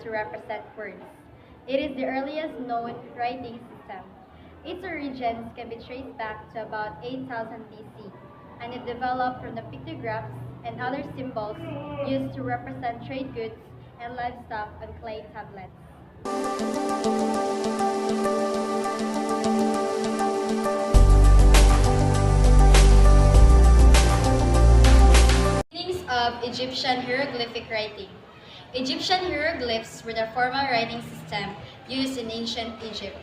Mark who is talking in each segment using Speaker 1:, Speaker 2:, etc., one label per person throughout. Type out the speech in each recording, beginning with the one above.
Speaker 1: to represent words. It is the earliest known writing system. Its origins can be traced back to about 8000 BC, and it developed from the pictographs and other symbols used to represent trade goods and livestock on clay tablets. Beginnings of Egyptian hieroglyphic writing. Egyptian hieroglyphs were the formal writing system used in ancient Egypt.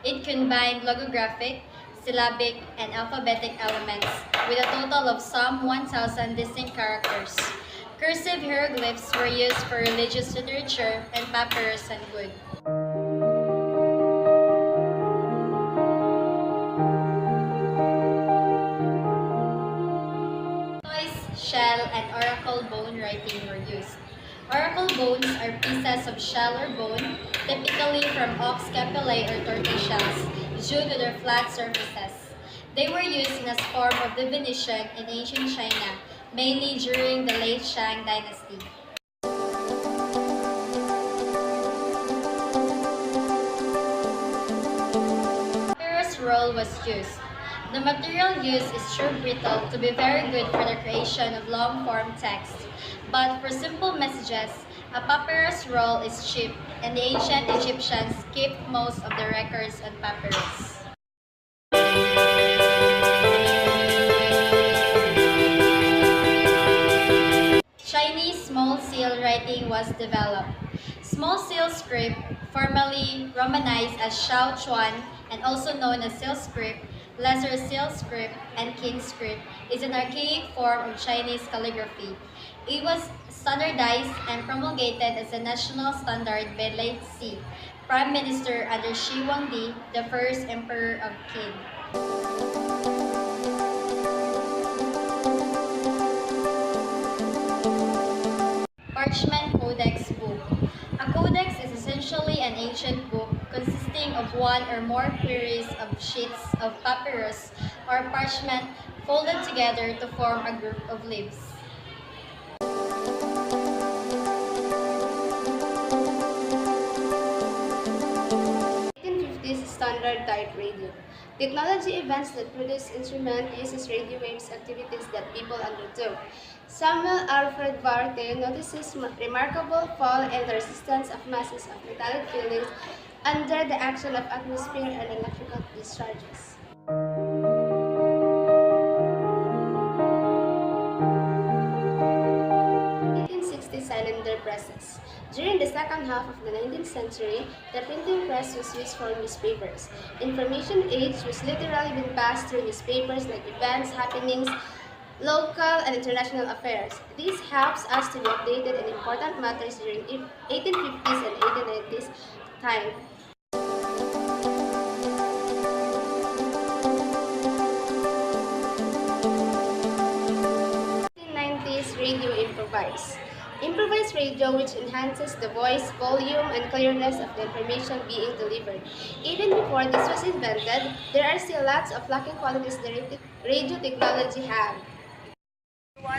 Speaker 1: It combined logographic, syllabic, and alphabetic elements with a total of some 1,000 distinct characters. Cursive hieroglyphs were used for religious literature and papyrus and wood. Tortoise, shell, and oracle bone writing were used. Oracle bones are pieces of shell or bone, typically from ox scapulae or tortoise shells, due to their flat surfaces. They were used in a form of divination in ancient China, mainly during the late Shang dynasty. Papyrus roll was used. The material used is true brittle to be very good for the creation of long-form text. But for simple messages, a papyrus roll is cheap, and the ancient Egyptians kept most of the records on papyrus. Chinese small seal writing was developed. Small seal script, formerly romanized as Shao Chuan and also known as seal script, lesser seal script, and king script, is an archaic form of Chinese calligraphy. It was standardized and promulgated as a national standard by Late Xi, Prime Minister under Shi Huangdi, the first Emperor of Qin. Parchment Codex Book. A codex is essentially an ancient book consisting of one or more queries of sheets of papyrus or parchment folded together to form a group of leaves.
Speaker 2: 1850s standard type radio. Technology events that produce instrument uses radio waves activities that people undertook. Samuel Alfred Varte notices remarkable fall in the resistance of masses of metallic filings under the action of atmosphere and electrical discharges. 1860 cylinder presses. During the second half of the 19th century, the printing press was used for newspapers. Information age was literally being passed through newspapers like events, happenings, local and international affairs. This helps us to be updated in important matters during 1850s and 1890s time. 1890s radio improvise. Improvised radio, which enhances the voice, volume, and clearness of the information being delivered. Even before this was invented, there are still lots of lacking qualities the radio technology had.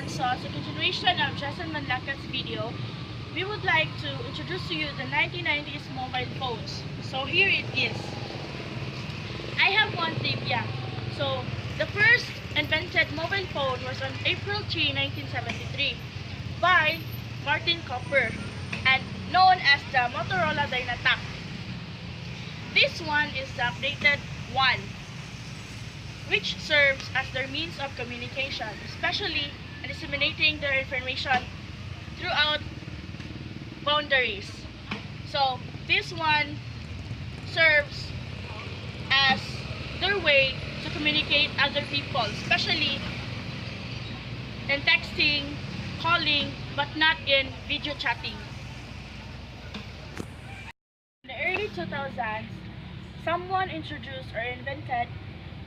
Speaker 3: So as a continuation of Jason Manlaka's video, we would like to introduce to you the 1990s mobile phones. So here it is. I have one trivia. So the first invented mobile phone was on April 3, 1973 by Martin Cooper and known as the Motorola Dynatac. This one is the updated one, which serves as their means of communication, especially in disseminating their information throughout boundaries. So this one serves as their way to communicate other people, especially in texting, calling, but not in video chatting. In the early 2000s, someone introduced or invented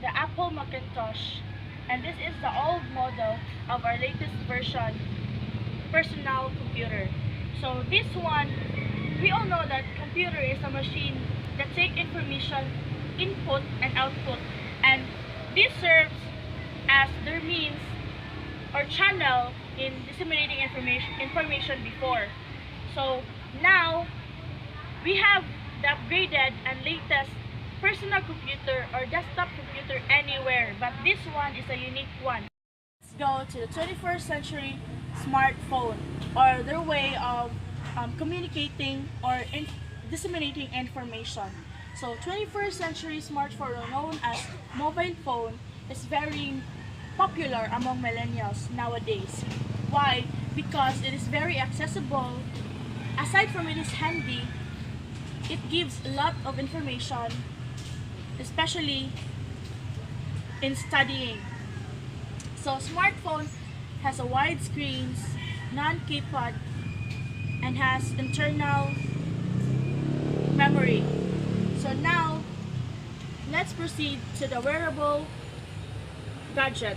Speaker 3: the Apple Macintosh, and this is the old model of our latest version personal computer. So this one, we all know that computer is a machine that takes information, input and output, and this serves as their means or channel in disseminating information before. So now We have the upgraded and latest personal computer or desktop computer anywhere, but this one is a unique one. Let's go to the 21st century smartphone, or their way of communicating or disseminating information. So 21st century smartphone, known as mobile phone, is very popular among millennials nowadays. Why? Because it is very accessible. Aside from it is handy, it gives a lot of information, especially in studying. So smartphone has a wide screens, non-keypad, and has internal memory. So now, let's proceed to the wearable gadget.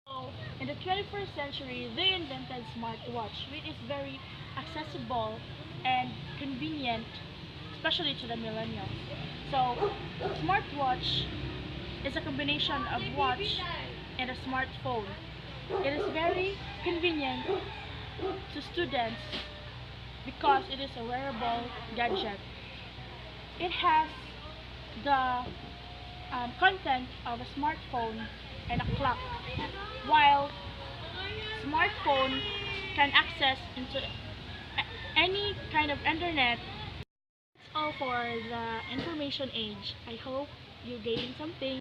Speaker 3: So, in the 21st century, they invented smartwatch, which is very accessible and convenient, especially to the millennials. So, smartwatch is a combination of watch and a smartphone. It is very convenient to students because it is a wearable gadget. It has the content of a smartphone and a clock, while smartphone can access into any kind of internet. That's all for the information age. I hope you gained something.